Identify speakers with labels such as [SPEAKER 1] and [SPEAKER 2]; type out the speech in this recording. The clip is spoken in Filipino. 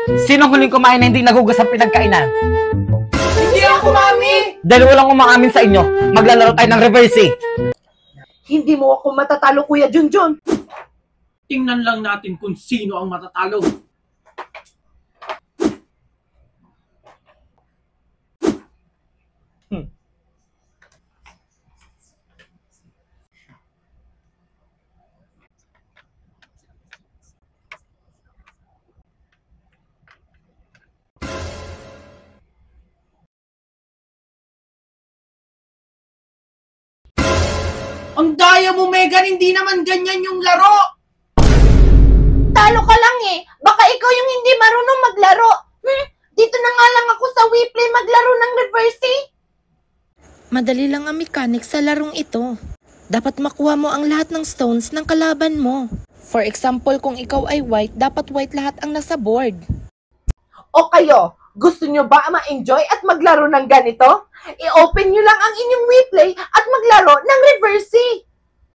[SPEAKER 1] Sino huling kumain na hindi nagugas ang pinagkainan?
[SPEAKER 2] Hindi ako, Mami!
[SPEAKER 1] Dahil walang umaamin sa inyo, maglalaro tayo ng reversing.
[SPEAKER 2] Hindi mo ako matatalo, Kuya Junjun.
[SPEAKER 3] Tingnan lang natin kung sino ang matatalo. Ang daya mo, Megan! Hindi naman ganyan yung laro!
[SPEAKER 2] Talo ka lang eh. Baka ikaw yung hindi marunong maglaro. Dito na nga lang ako sa WePlay maglaro ng reversing.
[SPEAKER 4] Madali lang ang mechanics sa larong ito. Dapat makuha mo ang lahat ng stones ng kalaban mo. For example, kung ikaw ay white, dapat white lahat ang nasa board.
[SPEAKER 2] O kayo, gusto nyo ba ma-enjoy at maglaro ng ganito? I-open nyo lang ang inyong WePlay at maglaro ng reversing.